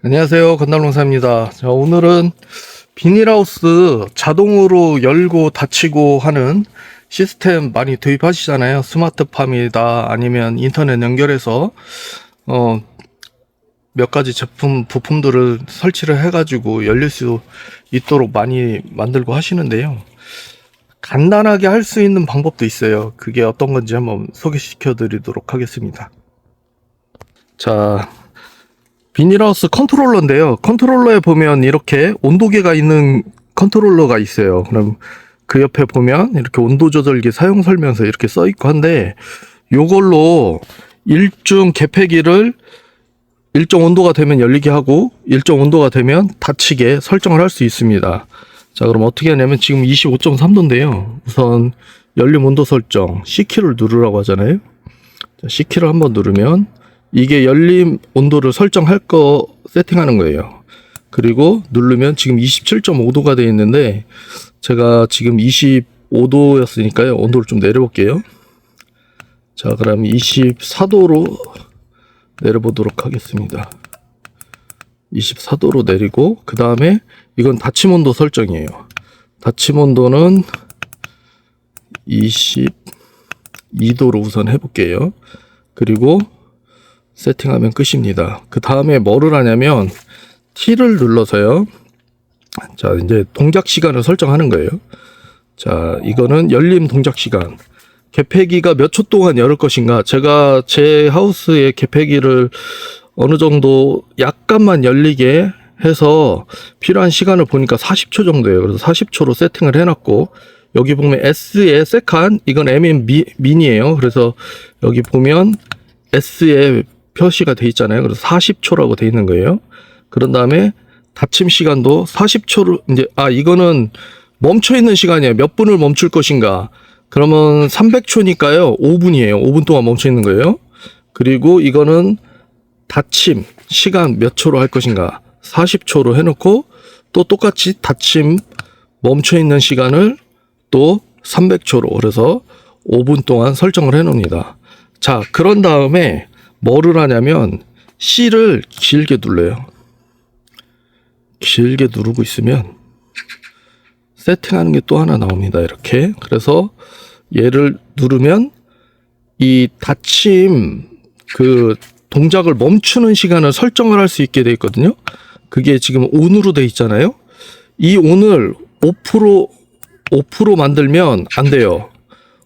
안녕하세요. 건달농사입니다. 자, 오늘은 비닐하우스 자동으로 열고 닫히고 하는 시스템 많이 도입하시잖아요. 스마트팜이다 아니면 인터넷 연결해서 몇 가지 제품 부품들을 설치를 해가지고 열릴 수 있도록 많이 만들고 하시는데요. 간단하게 할 수 있는 방법도 있어요. 그게 어떤 건지 한번 소개시켜 드리도록 하겠습니다. 자, 비닐하우스 컨트롤러인데요. 컨트롤러에 보면 이렇게 온도계가 있는 컨트롤러가 있어요. 그럼 그 옆에 보면 이렇게 온도 조절기 사용 설명서 이렇게 써 있고 한데, 요걸로 일정 계폐기를 일정 온도가 되면 열리게 하고 일정 온도가 되면 닫히게 설정을 할 수 있습니다. 자, 그럼 어떻게 하냐면 지금 25.3도인데요. 우선 열림 온도 설정 C키를 누르라고 하잖아요. 자, C키를 한번 누르면 이게 열림 온도를 설정할 거 세팅하는 거예요. 그리고 누르면 지금 27.5도가 되어 있는데 제가 지금 25도였으니까요. 온도를 좀 내려볼게요. 자, 그럼 24도로 내려보도록 하겠습니다. 24도로 내리고, 그 다음에 이건 닫힘 온도 설정이에요. 닫힘 온도는 22도로 우선 해볼게요. 그리고 세팅하면 끝입니다. 그 다음에 뭐를 하냐면 T를 눌러서요. 자, 이제 동작 시간을 설정하는 거예요. 자, 이거는 열림 동작 시간. 계폐기가 몇 초 동안 열을 것인가. 제가 제 하우스의 계폐기를 어느 정도 약간만 열리게 해서 필요한 시간을 보니까 40초 정도예요. 그래서 40초로 세팅을 해놨고, 여기 보면 S의 세칸, 이건 MM 미니예요. 그래서 여기 보면 S의 표시가 돼 있잖아요. 그래서 40초라고 돼 있는 거예요. 그런 다음에 닫힘 시간도 40초로 이거는 멈춰 있는 시간이에요. 몇 분을 멈출 것인가. 그러면 300초니까요. 5분이에요. 5분 동안 멈춰 있는 거예요. 그리고 이거는 닫힘 시간 몇 초로 할 것인가. 40초로 해놓고 또 똑같이 닫힘 멈춰 있는 시간을 또 300초로, 그래서 5분 동안 설정을 해 놓습니다. 자, 그런 다음에 뭐를 하냐면 C를 길게 눌러요. 길게 누르고 있으면 세팅하는 게 또 하나 나옵니다. 이렇게. 그래서 얘를 누르면 이 닫힘 그 동작을 멈추는 시간을 설정을 할 수 있게 돼 있거든요. 그게 지금 ON으로 돼 있잖아요. 이 ON을 5% 만들면 안 돼요.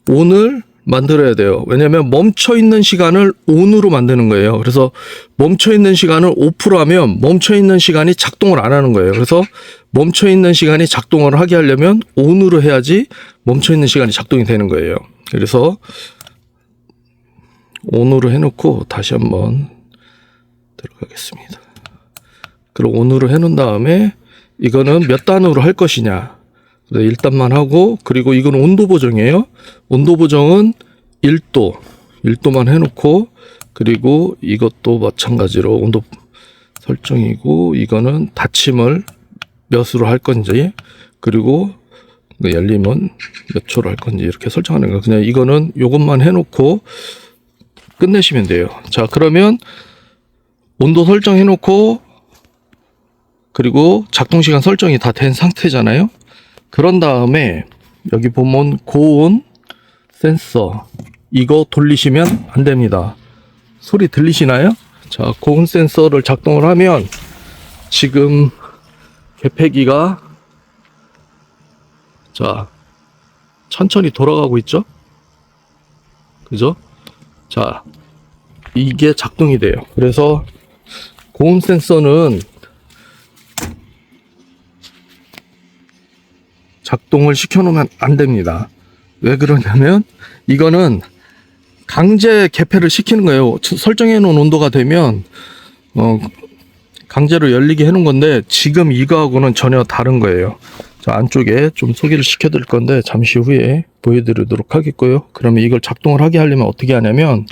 ON을 만들어야 돼요. 왜냐면 멈춰 있는 시간을 ON으로 만드는 거예요. 그래서 멈춰 있는 시간을 5% 하면 멈춰 있는 시간이 작동을 안 하는 거예요. 그래서 멈춰 있는 시간이 작동을 하게 하려면 ON으로 해야지 멈춰 있는 시간이 작동이 되는 거예요. 그래서 ON으로 해놓고 다시 한번 들어가겠습니다. 그리고 ON으로 해놓은 다음에 이거는 몇 단으로 할 것이냐. 1단만 하고, 그리고 이건 온도 보정이에요. 온도 보정은 1도만 해놓고, 그리고 이것도 마찬가지로 온도 설정이고, 이거는 닫힘을 몇으로 할 건지, 그리고 열림은 몇 초로 할 건지 이렇게 설정하는 거예요. 그냥 이거는 요것만 해놓고 끝내시면 돼요. 자, 그러면 온도 설정해놓고, 그리고 작동시간 설정이 다 된 상태잖아요. 그런 다음에 여기 보면 고온 센서 이거 돌리시면 안 됩니다. 소리 들리시나요? 자, 고온 센서를 작동을 하면 지금 계폐기가 자 천천히 돌아가고 있죠? 그죠? 자, 이게 작동이 돼요. 그래서 고온 센서는 작동을 시켜놓으면 안 됩니다. 왜 그러냐면 이거는 강제 개폐를 시키는 거예요. 설정해 놓은 온도가 되면 강제로 열리게 해놓은 건데 지금 이거하고는 전혀 다른 거예요. 자, 안쪽에 좀 소개를 시켜드릴 건데 잠시 후에 보여드리도록 하겠고요. 그러면 이걸 작동을 하게 하려면 어떻게 하냐면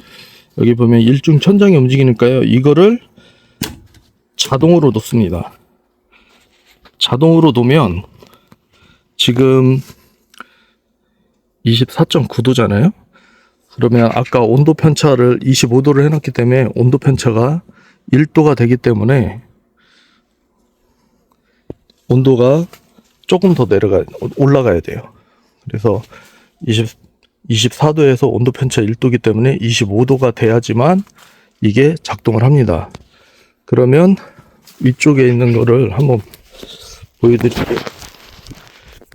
여기 보면 일중 천장이 움직이니까요. 이거를 자동으로 놓습니다. 자동으로 놓으면 지금 24.9도잖아요. 그러면 아까 온도 편차를 25도를 해놨기 때문에 온도 편차가 1도가 되기 때문에 온도가 조금 더 올라가야 돼요. 그래서 24도에서 온도 편차 1도이기 때문에 25도가 돼야지만 이게 작동을 합니다. 그러면 위쪽에 있는 거를 한번 보여드릴게요.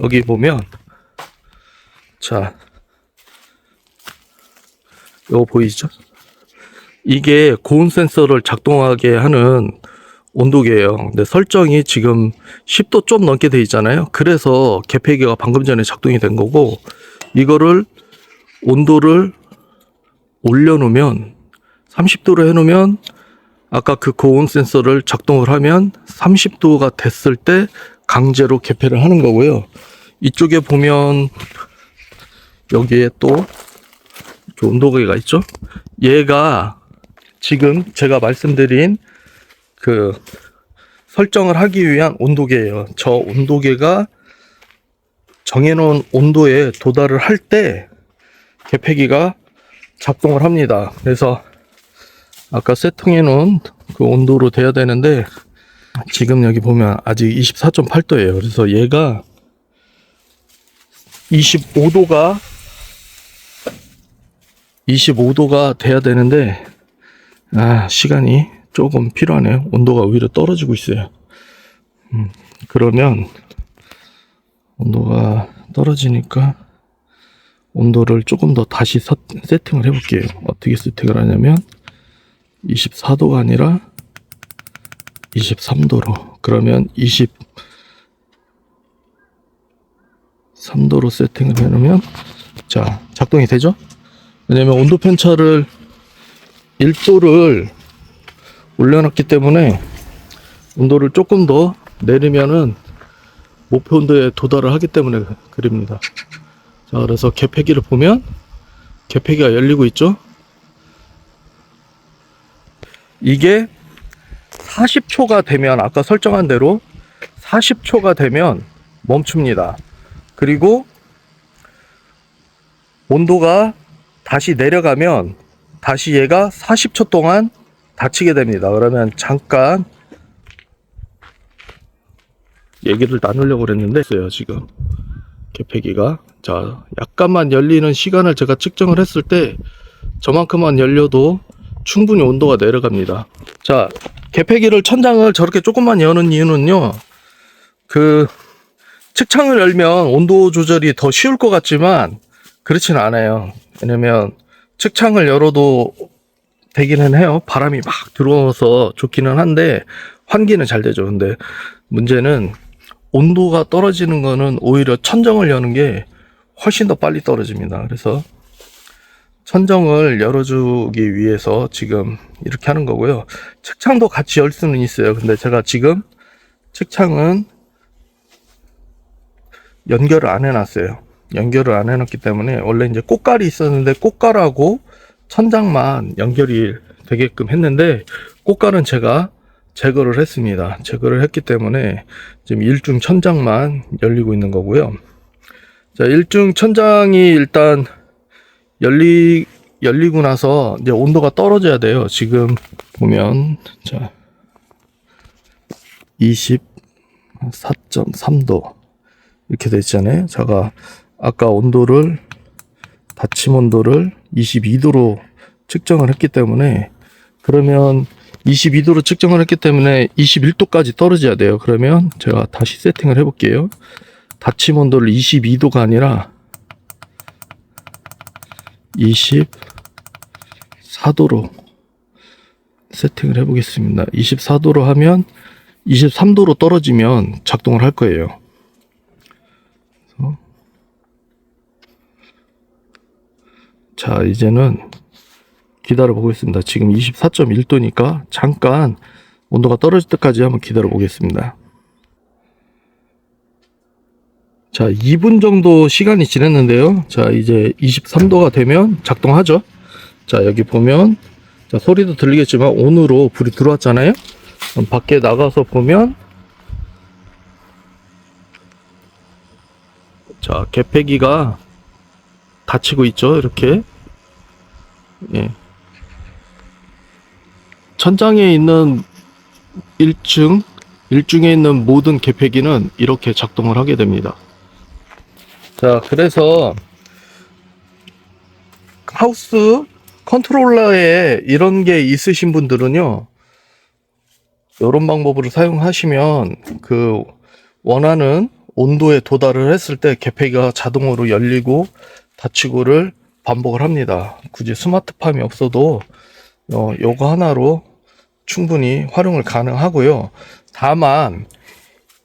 여기 보면, 자, 이거 보이시죠? 이게 고온 센서를 작동하게 하는 온도계예요. 근데 설정이 지금 10도 좀 넘게 돼 있잖아요. 그래서 개폐기가 방금 전에 작동이 된 거고, 이거를 온도를 올려놓으면 30도로 해놓으면 아까 그 고온 센서를 작동을 하면 30도가 됐을 때 강제로 개폐를 하는 거고요. 이쪽에 보면 여기에 또 온도계가 있죠. 얘가 지금 제가 말씀드린 그 설정을 하기 위한 온도계예요. 저 온도계가 정해놓은 온도에 도달을 할 때 개폐기가 작동을 합니다. 그래서 아까 세팅해 놓은 그 온도로 돼야 되는데 지금 여기 보면 아직 24.8도예요. 그래서 얘가 25도가 돼야 되는데 시간이 조금 필요하네요. 온도가 오히려 떨어지고 있어요. 그러면 온도가 떨어지니까 온도를 조금 더 다시 세팅을 해볼게요. 어떻게 세팅을 하냐면 24도가 아니라 23도로, 그러면 23도로 세팅을 해놓으면 자, 작동이 되죠? 왜냐면 온도 편차를 1도를 올려놨기 때문에 온도를 조금 더 내리면은 목표 온도에 도달을 하기 때문에 그립니다. 자, 그래서 개폐기를 보면 개폐기가 열리고 있죠? 이게 40초가 되면 아까 설정한 대로 40초가 되면 멈춥니다. 그리고 온도가 다시 내려가면 다시 얘가 40초 동안 닫히게 됩니다. 그러면 잠깐 얘기를 나누려고 그랬는데 있어요. 지금 개폐기가 자, 약간만 열리는 시간을 제가 측정을 했을 때 저만큼만 열려도 충분히 온도가 내려갑니다. 자, 개폐기를 천장을 저렇게 조금만 여는 이유는요, 그 측창을 열면 온도 조절이 더 쉬울 것 같지만 그렇진 않아요. 왜냐면 측창을 열어도 되기는 해요. 바람이 막 들어와서 좋기는 한데 환기는 잘 되죠. 근데 문제는 온도가 떨어지는 거는 오히려 천정을 여는 게 훨씬 더 빨리 떨어집니다. 그래서 천정을 열어주기 위해서 지금 이렇게 하는 거고요. 측창도 같이 열 수는 있어요. 근데 제가 지금 측창은 연결을 안 해놨어요. 연결을 안 해놨기 때문에 원래 이제 꽃갈이 있었는데 꽃갈하고 천장만 연결이 되게끔 했는데 꽃갈은 제가 제거를 했습니다. 제거를 했기 때문에 지금 일중 천장만 열리고 있는 거고요. 자, 일중 천장이 일단 열리고 나서 이제 온도가 떨어져야 돼요. 지금 보면 자 24.3도 이렇게 돼 있잖아요. 제가 아까 온도를 닫힘 온도를 22도로 측정을 했기 때문에 그러면 22도로 측정을 했기 때문에 21도까지 떨어져야 돼요. 그러면 제가 다시 세팅을 해볼게요. 닫힘 온도를 22도가 아니라 24도로 세팅을 해보겠습니다. 24도로 하면 23도로 떨어지면 작동을 할 거예요. 자, 이제는 기다려 보겠습니다. 지금 24.1도니까 잠깐 온도가 떨어질 때까지 한번 기다려 보겠습니다. 자, 2분 정도 시간이 지났는데요. 자, 이제 23도가 되면 작동하죠. 자, 여기 보면 자, 소리도 들리겠지만 온으로 불이 들어왔잖아요. 그럼 밖에 나가서 보면 자, 개폐기가 닫히고 있죠. 이렇게 예. 천장에 있는 1층 일중에 있는 모든 계폐기는 이렇게 작동을 하게 됩니다. 자, 그래서 하우스 컨트롤러에 이런 게 있으신 분들은요, 이런 방법으로 사용하시면 그 원하는 온도에 도달을 했을 때 계폐기가 자동으로 열리고 닫히고를 반복을 합니다. 굳이 스마트팜이 없어도 요거 하나로 충분히 활용을 가능하고요. 다만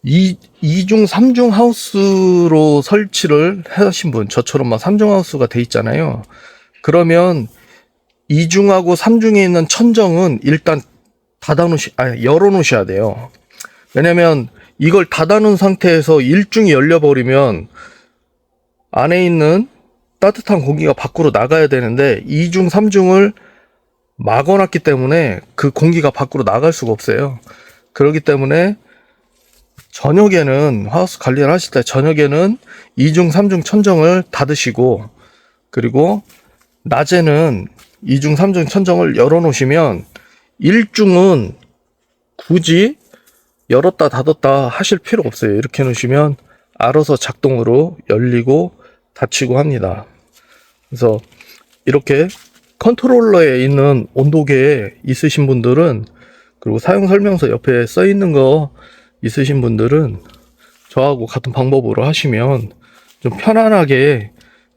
2중, 3중 하우스로 설치를 하신 분, 저처럼 막 3중 하우스가 돼 있잖아요. 그러면 2중하고 3중에 있는 천정은 일단 열어 놓으셔야 돼요. 왜냐면 이걸 닫아놓은 상태에서 1중이 열려버리면 안에 있는 따뜻한 공기가 밖으로 나가야 되는데 2중, 3중을 막아놨기 때문에 그 공기가 밖으로 나갈 수가 없어요. 그렇기 때문에 저녁에는 하우스 관리를 하실 때 저녁에는 2중, 3중 천정을 닫으시고, 그리고 낮에는 2중, 3중 천정을 열어 놓으시면 1중은 굳이 열었다 닫았다 하실 필요 없어요. 이렇게 놓으시면 알아서 작동으로 열리고 닫히고 합니다. 그래서 이렇게 컨트롤러에 있는 온도계에 있으신 분들은, 그리고 사용 설명서 옆에 써 있는 거 있으신 분들은 저하고 같은 방법으로 하시면 좀 편안하게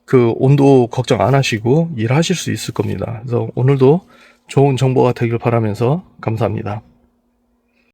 그 온도 걱정 안 하시고 일하실 수 있을 겁니다. 그래서 오늘도 좋은 정보가 되길 바라면서 감사합니다.